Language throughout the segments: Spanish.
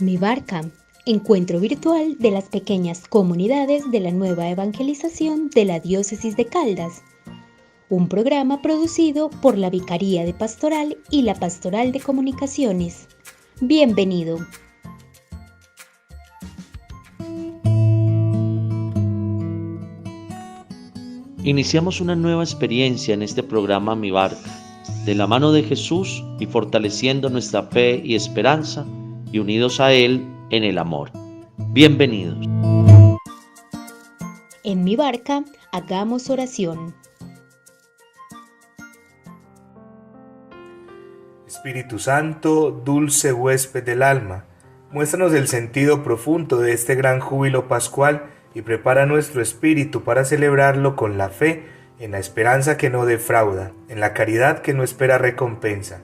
Mi Barca, encuentro virtual de las pequeñas comunidades de la nueva evangelización de la Diócesis de Caldas. Un programa producido por la Vicaría de Pastoral y la Pastoral de Comunicaciones. Bienvenido. Iniciamos una nueva experiencia en este programa Mi Barca, de la mano de Jesús y fortaleciendo nuestra fe y esperanza y unidos a Él en el amor. Bienvenidos. En Mi Barca, hagamos oración. Espíritu Santo, dulce huésped del alma, muéstranos el sentido profundo de este gran júbilo pascual y prepara nuestro espíritu para celebrarlo con la fe, en la esperanza que no defrauda, en la caridad que no espera recompensa.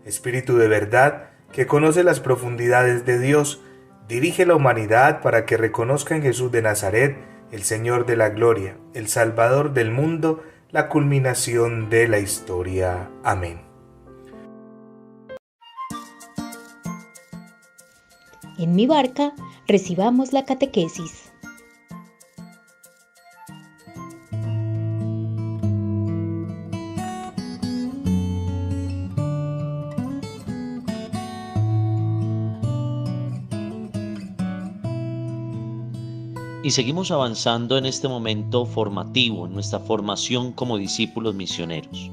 Espíritu de verdad, que conoce las profundidades de Dios, dirige la humanidad para que reconozca en Jesús de Nazaret, el Señor de la gloria, el Salvador del mundo, la culminación de la historia. Amén. En Mi Barca, recibamos la catequesis. Y seguimos avanzando en este momento formativo, en nuestra formación como discípulos misioneros.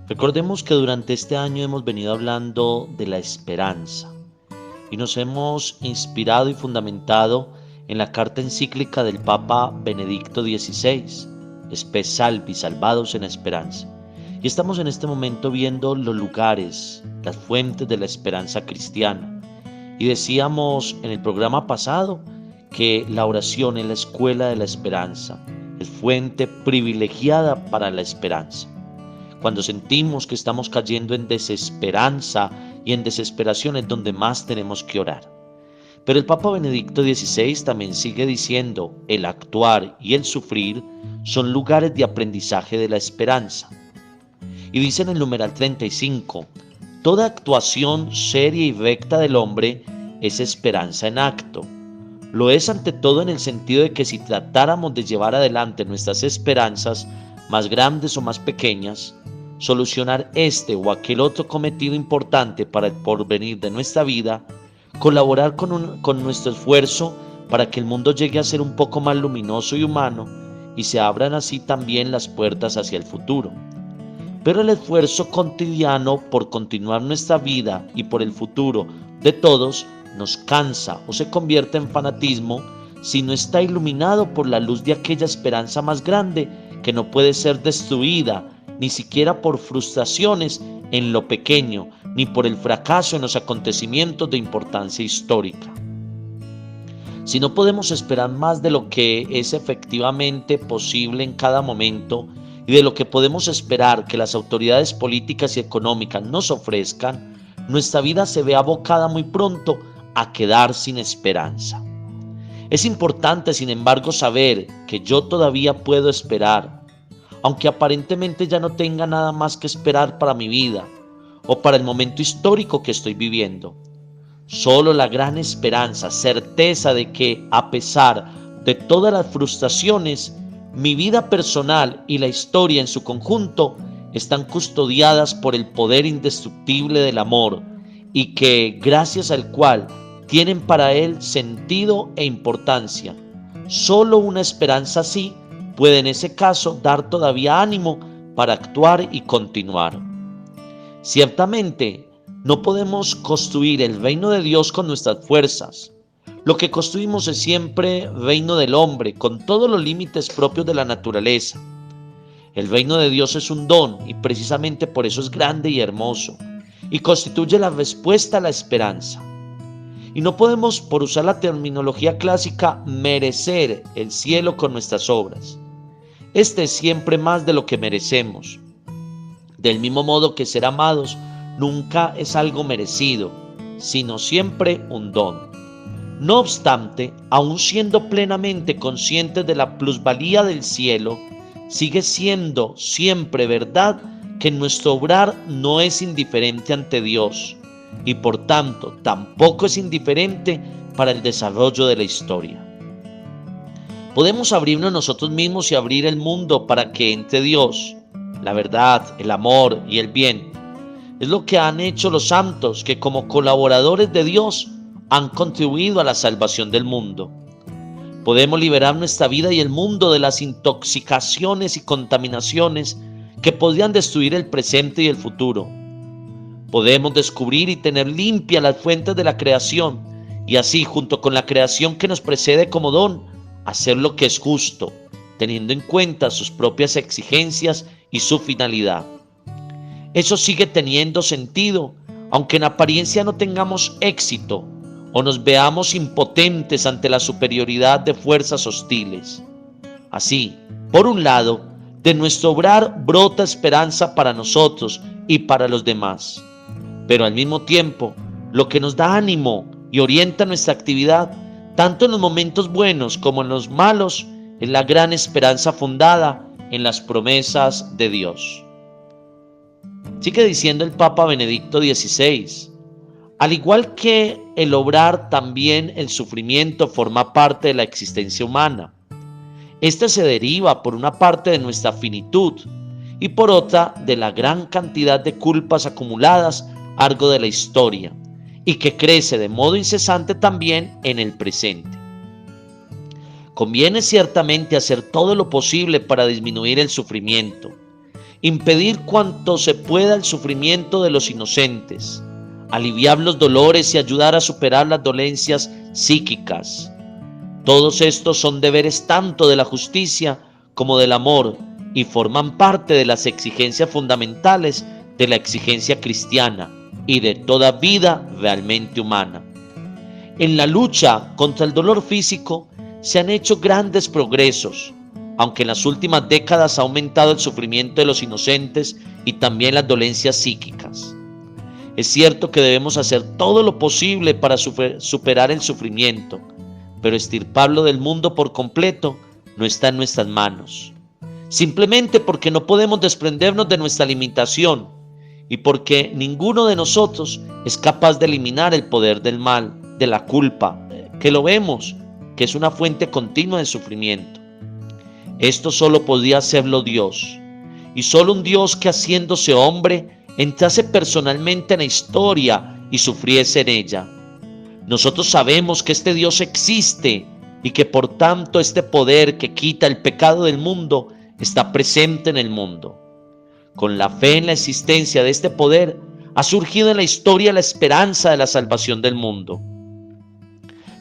Recordemos que durante este año hemos venido hablando de la esperanza y nos hemos inspirado y fundamentado en la carta encíclica del Papa Benedicto XVI, Spe Salvi, salvados en la esperanza. Y estamos en este momento viendo los lugares, las fuentes de la esperanza cristiana. Y decíamos en el programa pasado que la oración es la escuela de la esperanza, es fuente privilegiada para la esperanza. Cuando sentimos que estamos cayendo en desesperanza y en desesperación es donde más tenemos que orar. Pero el Papa Benedicto XVI también sigue diciendo, el actuar y el sufrir son lugares de aprendizaje de la esperanza. Y dice en el numeral 35, toda actuación seria y recta del hombre es esperanza en acto. Lo es ante todo en el sentido de que si tratáramos de llevar adelante nuestras esperanzas, más grandes o más pequeñas, solucionar este o aquel otro cometido importante para el porvenir de nuestra vida, colaborar con nuestro esfuerzo para que el mundo llegue a ser un poco más luminoso y humano y se abran así también las puertas hacia el futuro. Pero el esfuerzo cotidiano por continuar nuestra vida y por el futuro de todos nos cansa o se convierte en fanatismo si no está iluminado por la luz de aquella esperanza más grande que no puede ser destruida ni siquiera por frustraciones en lo pequeño ni por el fracaso en los acontecimientos de importancia histórica. Si no podemos esperar más de lo que es efectivamente posible en cada momento y de lo que podemos esperar que las autoridades políticas y económicas nos ofrezcan, nuestra vida se ve abocada muy pronto a quedar sin esperanza. Es importante, sin embargo, saber que yo todavía puedo esperar, aunque aparentemente ya no tenga nada más que esperar para mi vida o para el momento histórico que estoy viviendo. Solo la gran esperanza, certeza de que, a pesar de todas las frustraciones, mi vida personal y la historia en su conjunto están custodiadas por el poder indestructible del amor y que, gracias al cual, tienen para él sentido e importancia. Solo una esperanza así puede en ese caso dar todavía ánimo para actuar y continuar. Ciertamente, no podemos construir el reino de Dios con nuestras fuerzas. Lo que construimos es siempre reino del hombre, con todos los límites propios de la naturaleza. El reino de Dios es un don y precisamente por eso es grande y hermoso, y constituye la respuesta a la esperanza. Y no podemos, por usar la terminología clásica, merecer el cielo con nuestras obras. Este es siempre más de lo que merecemos. Del mismo modo que ser amados nunca es algo merecido, sino siempre un don. No obstante, aun siendo plenamente conscientes de la plusvalía del cielo, sigue siendo siempre verdad que nuestro obrar no es indiferente ante Dios, y por tanto tampoco es indiferente para el desarrollo de la historia. Podemos abrirnos nosotros mismos y abrir el mundo para que entre Dios, la verdad, el amor y el bien. Es lo que han hecho los santos, que como colaboradores de Dios han contribuido a la salvación del mundo. Podemos liberar nuestra vida y el mundo de las intoxicaciones y contaminaciones que podrían destruir el presente y el futuro. Podemos descubrir y tener limpias las fuentes de la creación y así, junto con la creación que nos precede como don, hacer lo que es justo, teniendo en cuenta sus propias exigencias y su finalidad. Eso sigue teniendo sentido, aunque en apariencia no tengamos éxito o nos veamos impotentes ante la superioridad de fuerzas hostiles. Así, por un lado, de nuestro obrar brota esperanza para nosotros y para los demás. Pero al mismo tiempo, lo que nos da ánimo y orienta nuestra actividad, tanto en los momentos buenos como en los malos, es la gran esperanza fundada en las promesas de Dios. Sigue diciendo el Papa Benedicto XVI, al igual que el obrar, también el sufrimiento forma parte de la existencia humana. Este se deriva por una parte de nuestra finitud y por otra de la gran cantidad de culpas acumuladas a lo largo de la historia y que crece de modo incesante también en el presente. Conviene ciertamente hacer todo lo posible para disminuir el sufrimiento, impedir cuanto se pueda el sufrimiento de los inocentes, aliviar los dolores y ayudar a superar las dolencias psíquicas. Todos estos son deberes tanto de la justicia como del amor y forman parte de las exigencias fundamentales de la exigencia cristiana y de toda vida realmente humana. En la lucha contra el dolor físico se han hecho grandes progresos, aunque en las últimas décadas ha aumentado el sufrimiento de los inocentes y también las dolencias psíquicas. Es cierto que debemos hacer todo lo posible para superar el sufrimiento, pero extirparlo del mundo por completo no está en nuestras manos. Simplemente porque no podemos desprendernos de nuestra limitación y porque ninguno de nosotros es capaz de eliminar el poder del mal, de la culpa, que lo vemos, que es una fuente continua de sufrimiento. Esto solo podía hacerlo Dios, y solo un Dios que, haciéndose hombre, entrase personalmente en la historia y sufriese en ella. Nosotros sabemos que este Dios existe y que por tanto este poder que quita el pecado del mundo está presente en el mundo. Con la fe en la existencia de este poder ha surgido en la historia la esperanza de la salvación del mundo.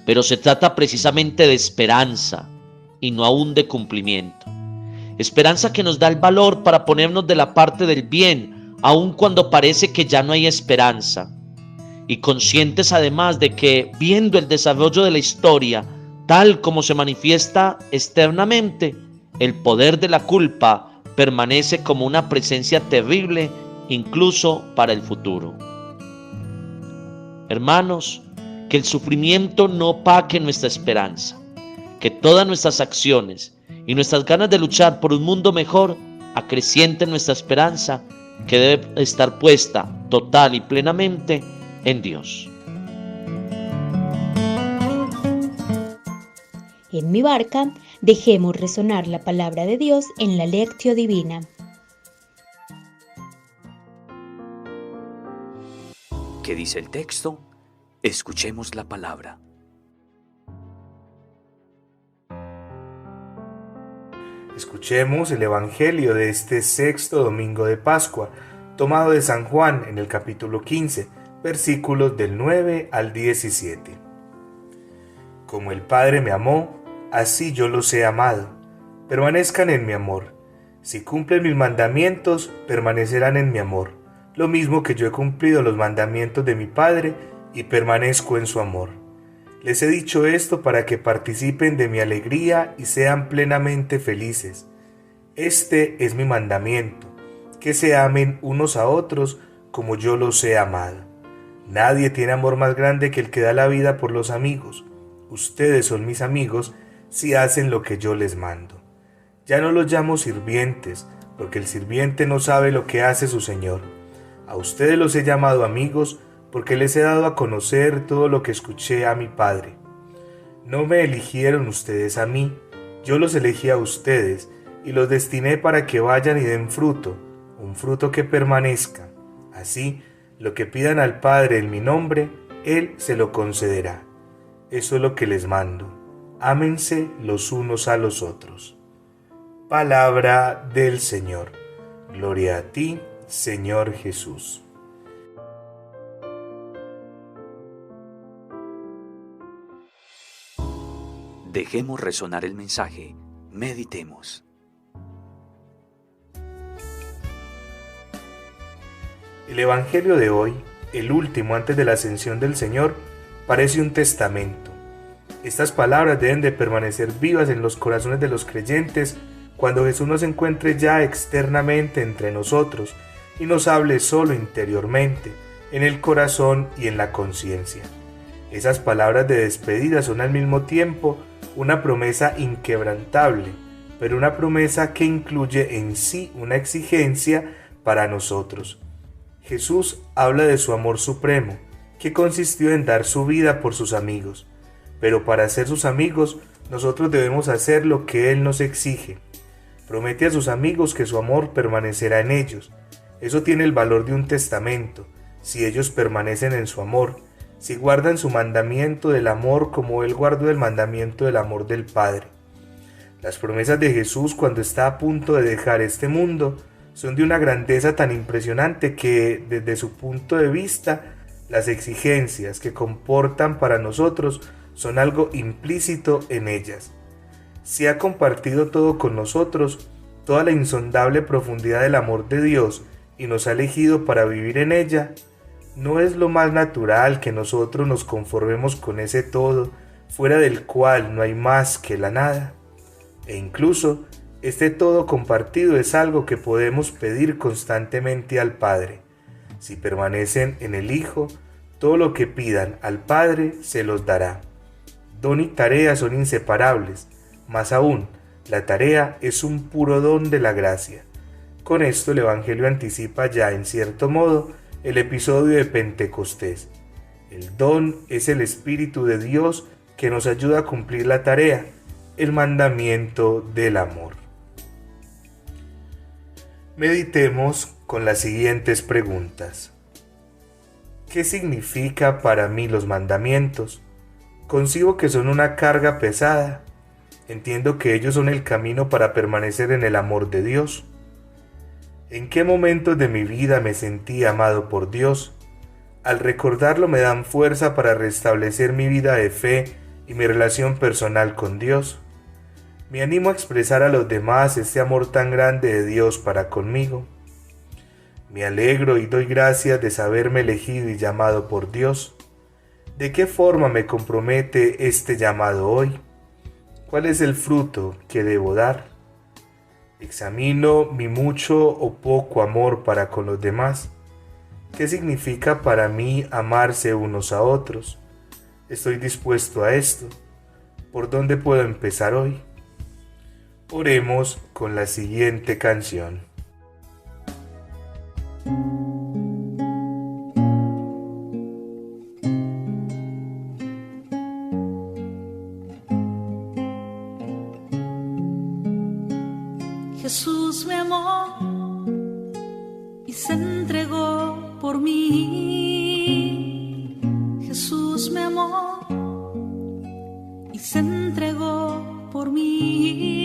Pero se trata precisamente de esperanza y no aún de cumplimiento. Esperanza que nos da el valor para ponernos de la parte del bien, aun cuando parece que ya no hay esperanza. Y conscientes además de que, viendo el desarrollo de la historia, tal como se manifiesta externamente, el poder de la culpa permanece como una presencia terrible incluso para el futuro. Hermanos, que el sufrimiento no opaque nuestra esperanza, que todas nuestras acciones y nuestras ganas de luchar por un mundo mejor acrecienten nuestra esperanza, que debe estar puesta total y plenamente en Dios. En mi barca, dejemos resonar la palabra de Dios en la Lectio Divina. ¿Qué dice el texto? Escuchemos la palabra. Escuchemos el Evangelio de este sexto domingo de Pascua, tomado de San Juan en el capítulo 15, versículos del 9 al 17. Como el Padre me amó, así yo los he amado. Permanezcan en mi amor. Si cumplen mis mandamientos, permanecerán en mi amor, lo mismo que yo he cumplido los mandamientos de mi Padre y permanezco en su amor. Les he dicho esto para que participen de mi alegría y sean plenamente felices. Este es mi mandamiento, que se amen unos a otros como yo los he amado. Nadie tiene amor más grande que el que da la vida por los amigos. Ustedes son mis amigos si hacen lo que yo les mando. Ya no los llamo sirvientes, porque el sirviente no sabe lo que hace su señor. A ustedes los he llamado amigos, porque les he dado a conocer todo lo que escuché a mi Padre. No me eligieron ustedes a mí, yo los elegí a ustedes, y los destiné para que vayan y den fruto, un fruto que permanezca. Así, lo que pidan al Padre en mi nombre, Él se lo concederá. Eso es lo que les mando. Ámense los unos a los otros. Palabra del Señor. Gloria a ti, Señor Jesús. Dejemos resonar el mensaje. Meditemos. El Evangelio de hoy, el último antes de la ascensión del Señor, parece un testamento. Estas palabras deben de permanecer vivas en los corazones de los creyentes cuando Jesús nos encuentre ya externamente entre nosotros y nos hable solo interiormente, en el corazón y en la conciencia. Esas palabras de despedida son al mismo tiempo una promesa inquebrantable, pero una promesa que incluye en sí una exigencia para nosotros. Jesús habla de su amor supremo, que consistió en dar su vida por sus amigos. Pero para ser sus amigos, nosotros debemos hacer lo que Él nos exige. Promete a sus amigos que su amor permanecerá en ellos. Eso tiene el valor de un testamento, si ellos permanecen en su amor, si guardan su mandamiento del amor como Él guardó el mandamiento del amor del Padre. Las promesas de Jesús cuando está a punto de dejar este mundo son de una grandeza tan impresionante que, desde su punto de vista, las exigencias que comportan para nosotros son algo implícito en ellas. Si ha compartido todo con nosotros, toda la insondable profundidad del amor de Dios, y nos ha elegido para vivir en ella, ¿no es lo más natural que nosotros nos conformemos con ese todo, fuera del cual no hay más que la nada? E incluso, este todo compartido es algo que podemos pedir constantemente al Padre. Si permanecen en el Hijo, todo lo que pidan al Padre se los dará. Don y tarea son inseparables, más aún, la tarea es un puro don de la gracia. Con esto el Evangelio anticipa ya, en cierto modo, el episodio de Pentecostés. El don es el Espíritu de Dios que nos ayuda a cumplir la tarea, el mandamiento del amor. Meditemos con las siguientes preguntas. ¿Qué significa para mí los mandamientos? Concibo que son una carga pesada. Entiendo que ellos son el camino para permanecer en el amor de Dios. ¿En qué momentos de mi vida me sentí amado por Dios? Al recordarlo me dan fuerza para restablecer mi vida de fe y mi relación personal con Dios. Me animo a expresar a los demás este amor tan grande de Dios para conmigo. Me alegro y doy gracias de saberme elegido y llamado por Dios. ¿De qué forma me compromete este llamado hoy? ¿Cuál es el fruto que debo dar? Examino mi mucho o poco amor para con los demás. ¿Qué significa para mí amarse unos a otros? ¿Estoy dispuesto a esto? ¿Por dónde puedo empezar hoy? Oremos con la siguiente canción. Jesús me amó y se entregó por mí. Jesús me amó y se entregó por mí.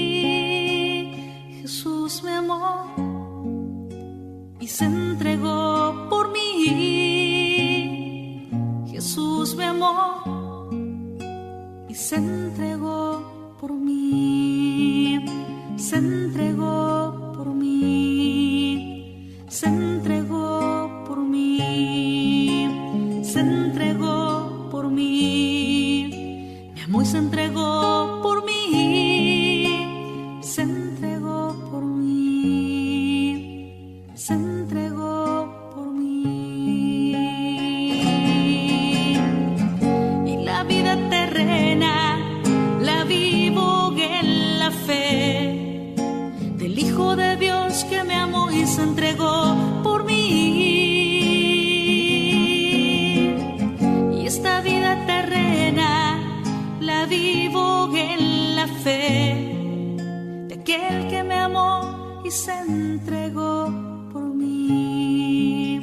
Jesús me amó y se entregó por mí. Jesús me amó y se entregó por mí. Se entregó por mí, se entregó por mí, se entregó por mí, me amó y se entregó por mí, se entregó por mí, se entregó por mí. Y la vida terrena la vivo en la fe del Hijo de Dios que me amó y se entregó por mí. esta vida terrena la vivo en la fe de aquel que me amó y se entregó por mí,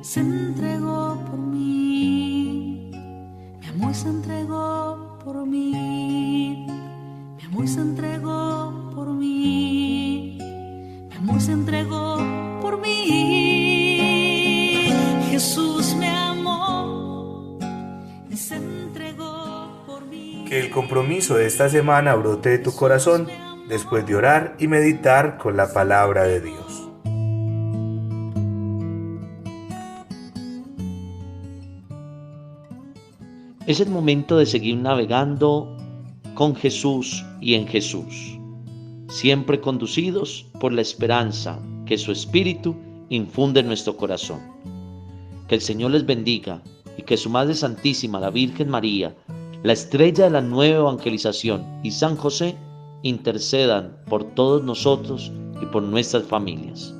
se entregó por mí, me amó y se entregó por mí, me amó y se entregó por mí, me amó y se entregó por mí. Jesús me amó y se entregó por mí. Que el compromiso de esta semana brote de tu corazón después de orar y meditar con la palabra de Dios. Es el momento de seguir navegando con Jesús y en Jesús, siempre conducidos por la esperanza que su Espíritu infunde en nuestro corazón. Que el Señor les bendiga y que su Madre Santísima, la Virgen María, la estrella de la nueva evangelización, y San José intercedan por todos nosotros y por nuestras familias.